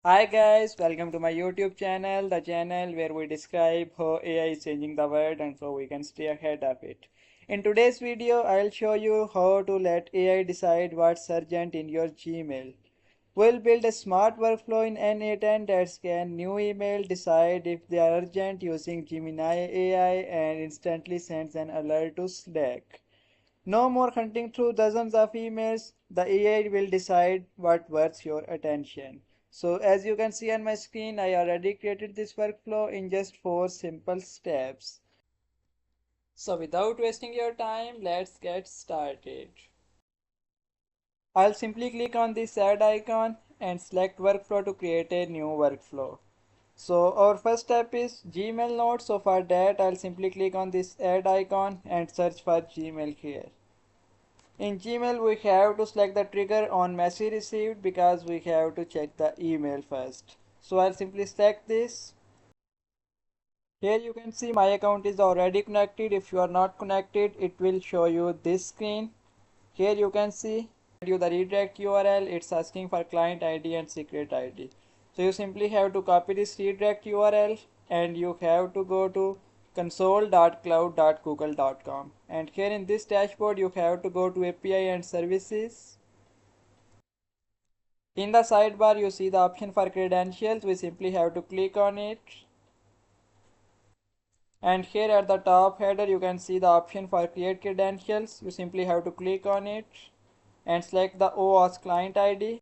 Hi guys, welcome to my YouTube channel, the channel where we describe how AI is changing the world and so we can stay ahead of it. In today's video, I'll show you how to let AI decide what's urgent in your Gmail. We'll build a smart workflow in N8N that scan new email, decide if they are urgent using Gemini AI and instantly sends an alert to Slack. No more hunting through dozens of emails. The AI will decide what worth your attention. So as you can see on my screen, I already created this workflow in just 4 simple steps. So without wasting your time, let's get started. I'll simply click on this add icon and select workflow to create a new workflow. So our first step is Gmail notes. So for that, I'll simply click on this add icon and search for Gmail here. In Gmail, we have to select the trigger on message received because we have to check the email first. So I'll simply select this. Here you can see my account is already connected. If you are not connected, it will show you this screen. Here you can see you the redirect URL. It's asking for client ID and secret ID. So you simply have to copy this redirect URL and you have to go to console.cloud.google.com, and here in this dashboard you have to go to API and services. In the sidebar you see the option for credentials. We simply have to click on it, and here at the top header you can see the option for create credentials. You simply have to click on it and select the OAuth client ID.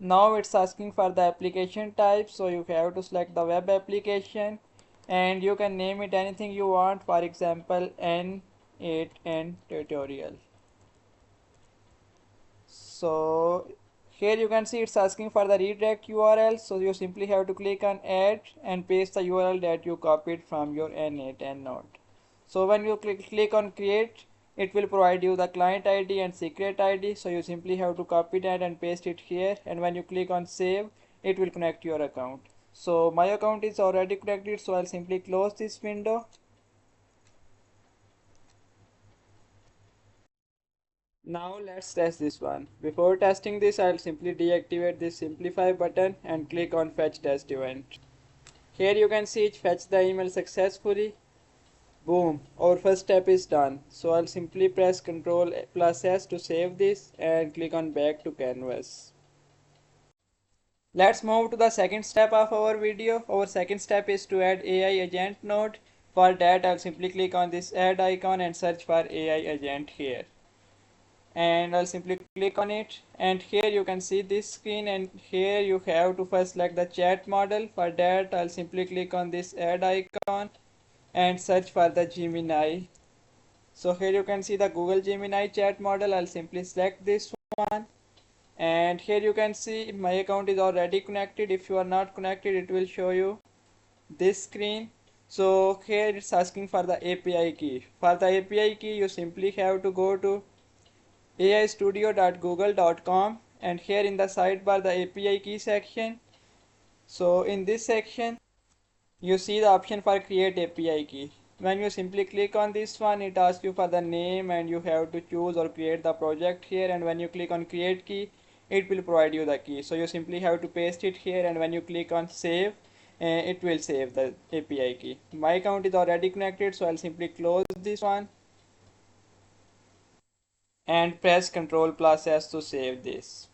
Now it's asking for the application type, so you have to select the web application and you can name it anything you want, for example N8N tutorial. So here you can see it's asking for the redirect URL, so you simply have to click on add and paste the URL that you copied from your N8N node. So when you click on create, it will provide you the client ID and secret ID, so you simply have to copy that and paste it here, and when you click on save, it will connect your account. So my account is already connected, so I'll simply close this window. Now let's test this one. Before testing this, I'll simply deactivate this simplify button and click on fetch test event. Here you can see it fetch the email successfully. Boom, our first step is done. So I'll simply press Ctrl plus S to save this and click on back to canvas. Let's move to the second step of our video. Our second step is to add AI agent node. For that, I'll simply click on this add icon and search for AI agent here, and I'll simply click on it, and here you can see this screen, and here you have to first select the chat model. For that, I'll simply click on this add icon and search for the Gemini. So here you can see the Google Gemini chat model. I'll simply select this one, and here you can see my account is already connected. If you are not connected, it will show you this screen. So here it's asking for the API key. For the API key, you simply have to go to aistudio.google.com, and here in the sidebar the API key section. So in this section you see the option for create API key. When you simply click on this one, it asks you for the name and you have to choose or create the project here, and when you click on create key, it will provide you the key. So you simply have to paste it here, and when you click on save, it will save the API key. My account is already connected, so I'll simply close this one and press Ctrl plus S to save this.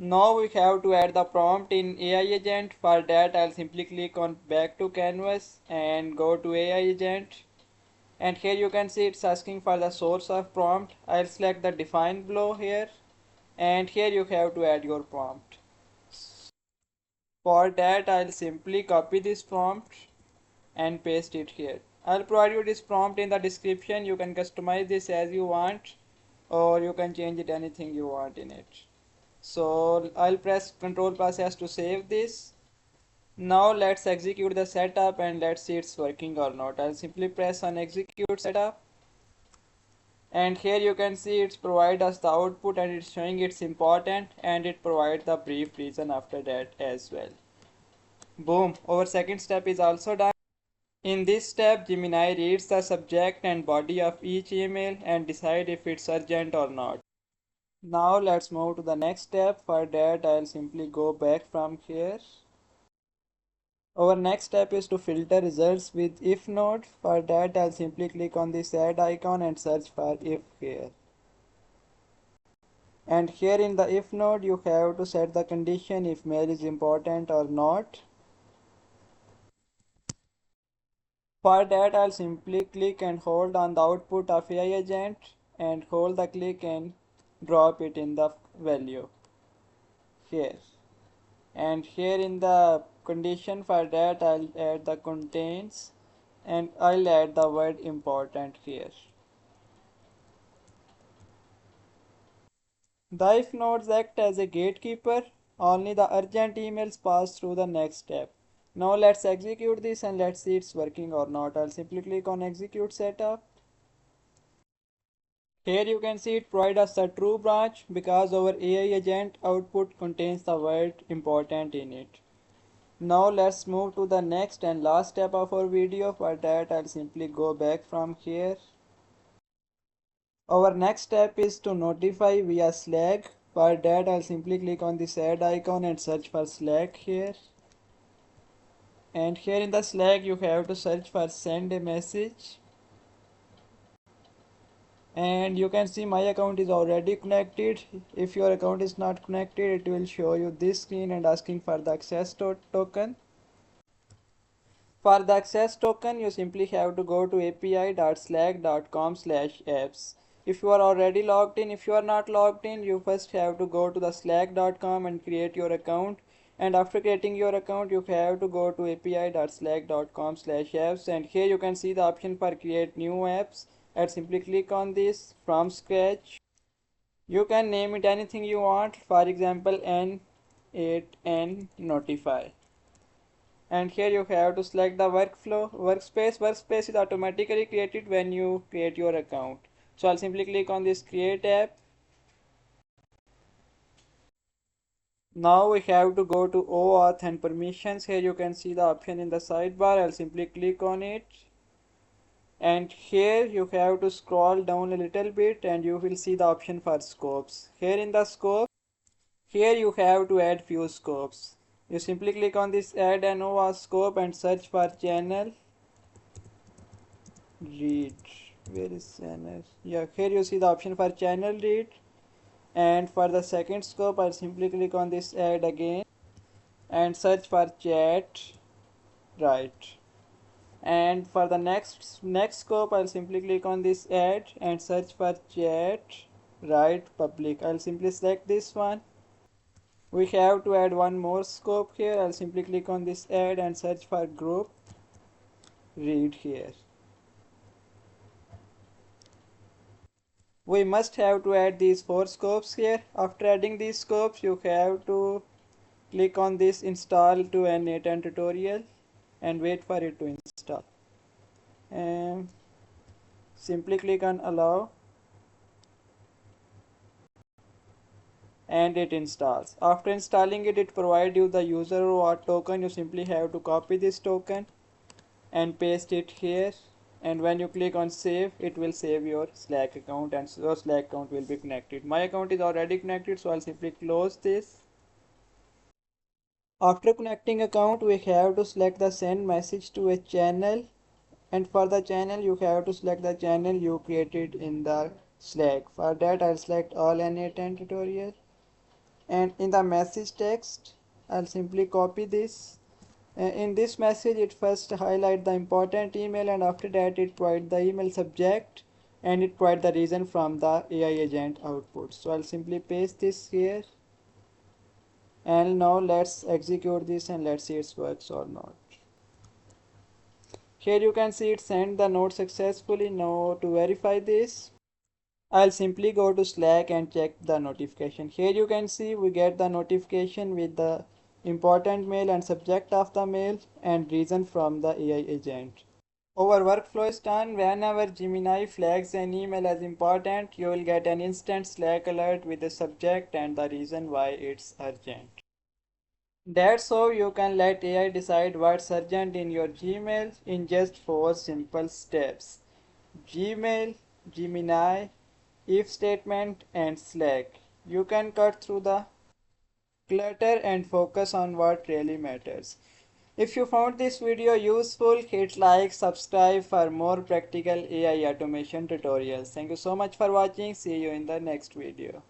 Now we have to add the prompt in AI agent. For that, I'll simply click on back to canvas and go to AI agent, and here you can see it's asking for the source of prompt. I'll select the define below here, and here you have to add your prompt. For that, I'll simply copy this prompt and paste it here. I'll provide you this prompt in the description. You can customize this as you want, or you can change it anything you want in it. So I'll press Ctrl plus S to save this. Now let's execute the setup and let's see it's working or not. I'll simply press on execute setup, and here you can see it's provide us the output, and it's showing it's important, and it provides the brief reason after that as well. Boom, our second step is also done. In this step, Gemini reads the subject and body of each email and decide if it's urgent or not. Now let's move to the next step. For that, I'll simply go back from here. Our next step is to filter results with if node. For that, I'll simply click on this add icon and search for if here. And here in the if node, you have to set the condition if mail is important or not. For that, I'll simply click and hold on the output of AI agent and hold the click and drop it in the value here. And here in the condition for that, I'll add the contains and I'll add the word important here. The if nodes act as a gatekeeper. Only the urgent emails pass through the next step. Now let's execute this and let's see it's working or not. I'll simply click on execute setup. Here you can see it provides us a true branch because our AI agent output contains the word important in it. Now let's move to the next and last step of our video. For that, I'll simply go back from here. Our next step is to notify via Slack. For that, I'll simply click on this add icon and search for Slack here. And here in the Slack, you have to search for send a message. And you can see my account is already connected. If your account is not connected, it will show you this screen and asking for the access token. For the access token, you simply have to go to api.slack.com/apps. If you are already logged in, if you are not logged in, you first have to go to the slack.com and create your account. And after creating your account, you have to go to api.slack.com/apps, and here you can see the option for create new apps. And simply click on this from scratch. You can name it anything you want, for example N8N Notify. And here you have to select the workspace is automatically created when you create your account. So I'll simply click on this create app. Now we have to go to OAuth and permissions. Here you can see the option in the sidebar. I'll simply click on it. And here you have to scroll down a little bit and you will see the option for scopes. Here in the scope, here you have to add few scopes. You simply click on this add an OAuth scope and search for channel read. Where is channel? Yeah, here you see the option for channel read. And for the second scope, I'll simply click on this add again and search for chat right. And for the next scope, I'll simply click on this add and search for chat right public. I'll simply select this one. We have to add one more scope here. I'll simply click on this add and search for group read here. We must have to add these 4 scopes here. After adding these scopes, you have to click on this install to N8N tutorial and wait for it to install. And simply click on allow and it installs. After installing it, it provides you the user OAuth token. You simply have to copy this token and paste it here, and when you click on save, it will save your Slack account and your Slack account will be connected. My account is already connected, so I'll simply close this. After connecting account, we have to select the send message to a channel, and for the channel you have to select the channel you created in the Slack. For that, I'll select all N8N tutorial, and in the message text I'll simply copy this. In this message, it first highlight the important email, and after that it provide the email subject and it provide the reason from the AI agent output. So I'll simply paste this here, and now let's execute this and let's see it works or not. Here you can see it sent the note successfully. Now to verify this, I'll simply go to Slack and check the notification. Here you can see we get the notification with the important mail and subject of the mail and reason from the AI agent. Our workflow is done. Whenever Gemini flags an email as important, you will get an instant Slack alert with the subject and the reason why it's urgent. That's how you can let AI decide what's urgent in your Gmail in just 4 simple steps. Gmail, Gemini, if statement, and Slack. You can cut through the clutter and focus on what really matters. If you found this video useful, hit like, subscribe for more practical AI automation tutorials. Thank you so much for watching. See you in the next video.